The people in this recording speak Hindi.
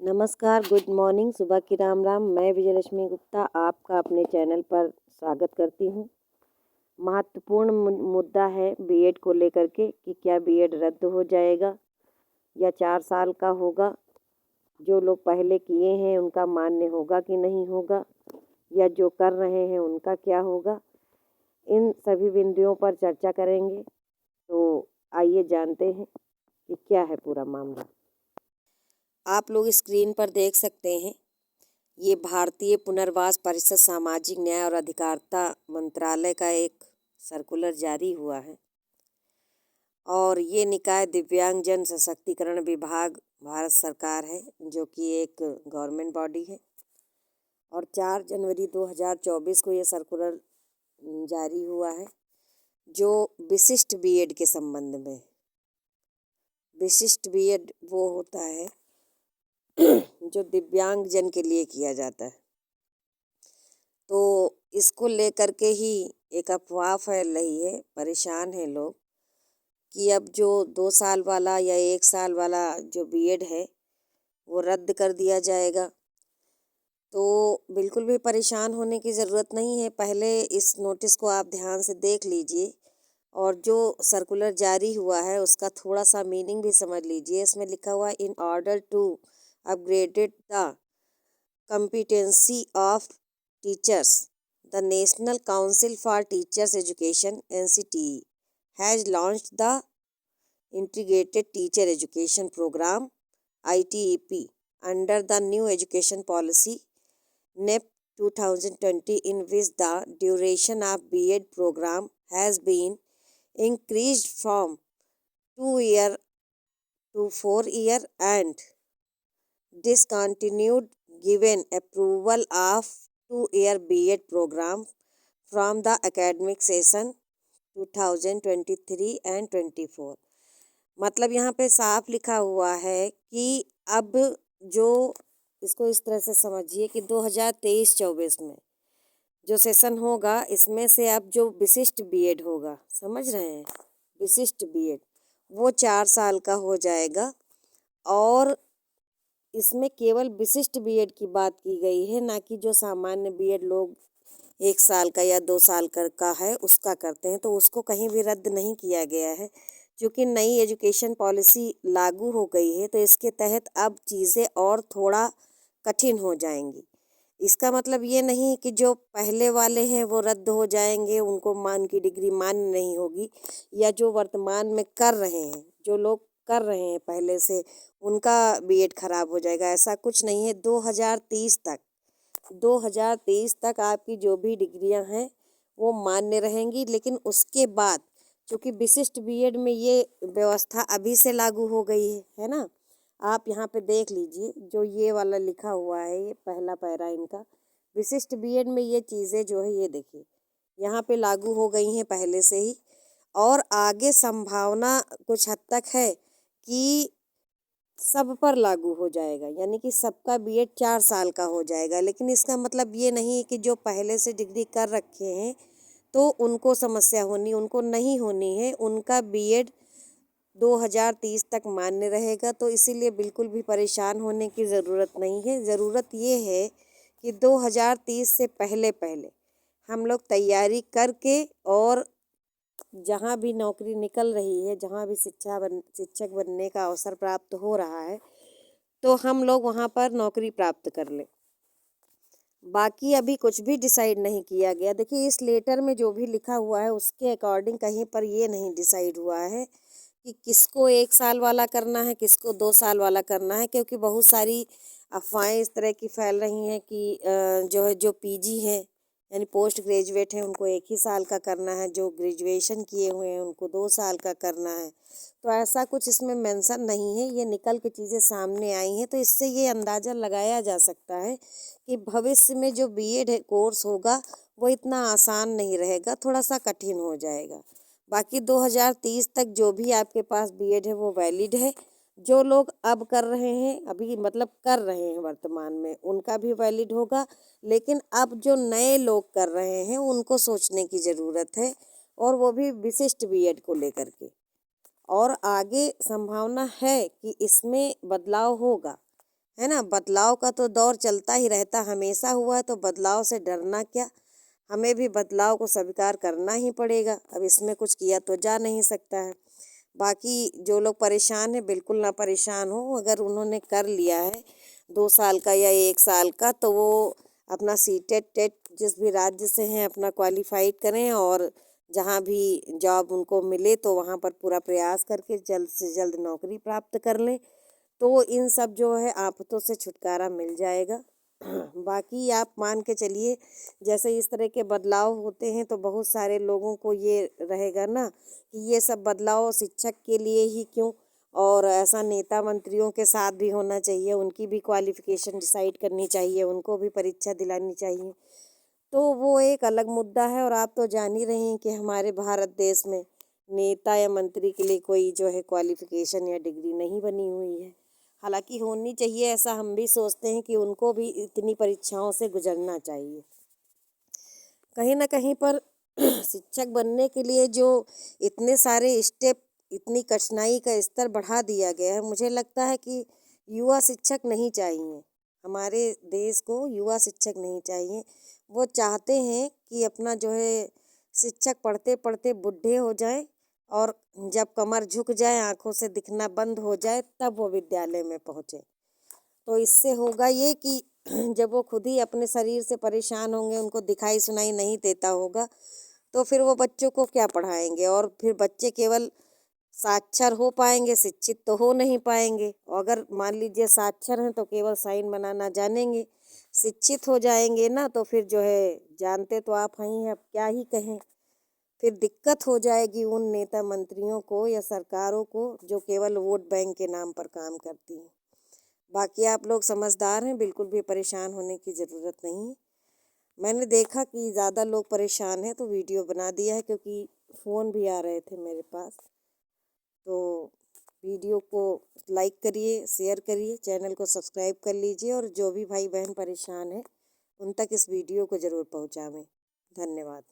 नमस्कार, गुड मॉर्निंग, सुबह की राम राम। मैं विजयलक्ष्मी गुप्ता आपका अपने चैनल पर स्वागत करती हूँ। महत्वपूर्ण मुद्दा है बीएड को लेकर के कि क्या बीएड रद्द हो जाएगा या 4 साल का होगा। जो लोग पहले किए हैं उनका मान्य होगा कि नहीं होगा, या जो कर रहे हैं उनका क्या होगा। इन सभी बिंदुओं पर चर्चा करेंगे। तो आइए जानते हैं कि क्या है पूरा मामला। आप लोग स्क्रीन पर देख सकते हैं, ये भारतीय पुनर्वास परिषद सामाजिक न्याय और अधिकारिता मंत्रालय का एक सर्कुलर जारी हुआ है और ये निकाय दिव्यांगजन सशक्तिकरण विभाग भारत सरकार है, जो कि एक गवर्नमेंट बॉडी है। और 4 जनवरी 2024 को ये सर्कुलर जारी हुआ है, जो विशिष्ट बीएड के संबंध में। विशिष्ट बीएड वो होता है जो दिव्यांगजन के लिए किया जाता है। तो इसको लेकर के ही एक अफवाह फैल रही है, परेशान हैं लोग कि अब जो 2 साल वाला या 1 साल वाला जो बीएड है वो रद्द कर दिया जाएगा। तो बिल्कुल भी परेशान होने की ज़रूरत नहीं है। पहले इस नोटिस को आप ध्यान से देख लीजिए और जो सर्कुलर जारी हुआ है उसका थोड़ा सा मीनिंग भी समझ लीजिए। इसमें लिखा हुआ है, in order to upgraded the competency of teachers, the National Council for Teachers Education (NCTE) has launched the Integrated Teacher Education Program (ITEP) under the new education policy NEP 2020, in which the duration of BEd program has been increased from 2 years to 4 years and discontinued given approval of 2-year BEd program from the academic session 2023 and 24। मतलब यहाँ पे साफ लिखा हुआ है कि अब जो, इसको इस तरह से समझिए कि 2023-24 में जो सेशन होगा, इसमें से अब जो विशिष्ट बीएड होगा, समझ रहे हैं, विशिष्ट बीएड वो 4 साल का हो जाएगा। और इसमें केवल विशिष्ट बीएड की बात की गई है, ना कि जो सामान्य बीएड लोग 1 साल का या 2 साल का है उसका करते हैं, तो उसको कहीं भी रद्द नहीं किया गया है। क्योंकि नई एजुकेशन पॉलिसी लागू हो गई है, तो इसके तहत अब चीज़ें और थोड़ा कठिन हो जाएंगी। इसका मतलब ये नहीं कि जो पहले वाले हैं वो रद्द हो जाएंगे, उनकी डिग्री मान्य नहीं होगी, या जो वर्तमान में कर रहे हैं, जो लोग कर रहे हैं पहले से, उनका बीएड खराब हो जाएगा। ऐसा कुछ नहीं है। 2023 तक आपकी जो भी डिग्रियां हैं वो मान्य रहेंगी। लेकिन उसके बाद, क्योंकि विशिष्ट बीएड में ये व्यवस्था अभी से लागू हो गई है ना। आप यहाँ पे देख लीजिए, जो ये वाला लिखा हुआ है, ये पहला पैरा इनका, विशिष्ट बीएड में ये चीज़ें जो है, ये देखिए यहाँ पे लागू हो गई हैं पहले से ही। और आगे संभावना कुछ हद तक है कि सब पर लागू हो जाएगा, यानी कि सबका बीएड 4 साल का हो जाएगा। लेकिन इसका मतलब ये नहीं कि जो पहले से डिग्री कर रखे हैं तो उनको समस्या होनी, उनको नहीं होनी है। उनका बीएड 2030 तक मान्य रहेगा। तो इसीलिए बिल्कुल भी परेशान होने की ज़रूरत नहीं है। ज़रूरत ये है कि 2030 से पहले पहले हम लोग तैयारी करके, और जहाँ भी नौकरी निकल रही है, जहाँ भी शिक्षक बनने का अवसर प्राप्त हो रहा है, तो हम लोग वहाँ पर नौकरी प्राप्त कर लें। बाकी अभी कुछ भी डिसाइड नहीं किया गया। देखिए, इस लेटर में जो भी लिखा हुआ है उसके अकॉर्डिंग कहीं पर ये नहीं डिसाइड हुआ है कि किसको 1 साल वाला करना है, किसको 2 साल वाला करना है। क्योंकि बहुत सारी अफवाहें इस तरह की फैल रही हैं कि जो पीजी हैं, यानी पोस्ट ग्रेजुएट हैं, उनको 1 ही साल का करना है, जो ग्रेजुएशन किए हुए हैं उनको 2 साल का करना है। तो ऐसा कुछ इसमें मेंशन नहीं है, ये निकल के चीज़ें सामने आई हैं। तो इससे ये अंदाज़ा लगाया जा सकता है कि भविष्य में जो बीएड कोर्स होगा वो इतना आसान नहीं रहेगा, थोड़ा सा कठिन हो जाएगा। बाकी 2030 तक जो भी आपके पास बीएड है वो वैलिड है। जो लोग अब कर रहे हैं, अभी मतलब कर रहे हैं वर्तमान में, उनका भी वैलिड होगा। लेकिन अब जो नए लोग कर रहे हैं उनको सोचने की ज़रूरत है, और वो भी विशिष्ट बीएड को लेकर के। और आगे संभावना है कि इसमें बदलाव होगा। है ना। बदलाव का तो दौर चलता ही रहता, हमेशा हुआ है, तो बदलाव से डरना क्या। हमें भी बदलाव को स्वीकार करना ही पड़ेगा। अब इसमें कुछ किया तो जा नहीं सकता है। बाकी जो लोग परेशान हैं बिल्कुल ना परेशान हो, अगर उन्होंने कर लिया है 2 साल का या 1 साल का, तो वो अपना सीटेट टेट जिस भी राज्य से हैं अपना क्वालिफाइड करें, और जहाँ भी जॉब उनको मिले तो वहाँ पर पूरा प्रयास करके जल्द से जल्द नौकरी प्राप्त कर लें, तो इन सब जो है आफतों से छुटकारा मिल जाएगा। बाकी आप मान के चलिए, जैसे इस तरह के बदलाव होते हैं तो बहुत सारे लोगों को ये रहेगा ना कि ये सब बदलाव शिक्षक के लिए ही क्यों, और ऐसा नेता मंत्रियों के साथ भी होना चाहिए, उनकी भी क्वालिफिकेशन डिसाइड करनी चाहिए, उनको भी परीक्षा दिलानी चाहिए। तो वो एक अलग मुद्दा है। और आप तो जान ही रहे हैं कि हमारे भारत देश में नेता या मंत्री के लिए कोई जो है क्वालिफिकेशन या डिग्री नहीं बनी हुई है। हालांकि होनी चाहिए, ऐसा हम भी सोचते हैं कि उनको भी इतनी परीक्षाओं से गुजरना चाहिए। कहीं ना कहीं पर शिक्षक बनने के लिए जो इतने सारे स्टेप, इतनी कठिनाई का स्तर बढ़ा दिया गया है, मुझे लगता है कि युवा शिक्षक नहीं चाहिए। हमारे देश को युवा शिक्षक नहीं चाहिए। वो चाहते हैं कि अपना जो है शिक्षक पढ़ते पढ़ते बूढ़े हो जाएं, और जब कमर झुक जाए, आंखों से दिखना बंद हो जाए, तब वो विद्यालय में पहुँचे। तो इससे होगा ये कि जब वो खुद ही अपने शरीर से परेशान होंगे, उनको दिखाई सुनाई नहीं देता होगा, तो फिर वो बच्चों को क्या पढ़ाएंगे। और फिर बच्चे केवल साक्षर हो पाएंगे, शिक्षित तो हो नहीं पाएंगे। और अगर मान लीजिए साक्षर हैं तो केवल साइन बनाना जानेंगे, शिक्षित हो जाएंगे ना तो फिर जो है, जानते तो आप हैं, अब क्या ही कहें। फिर दिक्कत हो जाएगी उन नेता मंत्रियों को या सरकारों को जो केवल वोट बैंक के नाम पर काम करती हैं। बाकी आप लोग समझदार हैं, बिल्कुल भी परेशान होने की ज़रूरत नहीं है। मैंने देखा कि ज़्यादा लोग परेशान हैं तो वीडियो बना दिया है, क्योंकि फ़ोन भी आ रहे थे मेरे पास। तो वीडियो को लाइक करिए, शेयर करिए, चैनल को सब्सक्राइब कर लीजिए, और जो भी भाई बहन परेशान हैं उन तक इस वीडियो को ज़रूर पहुँचावें। धन्यवाद।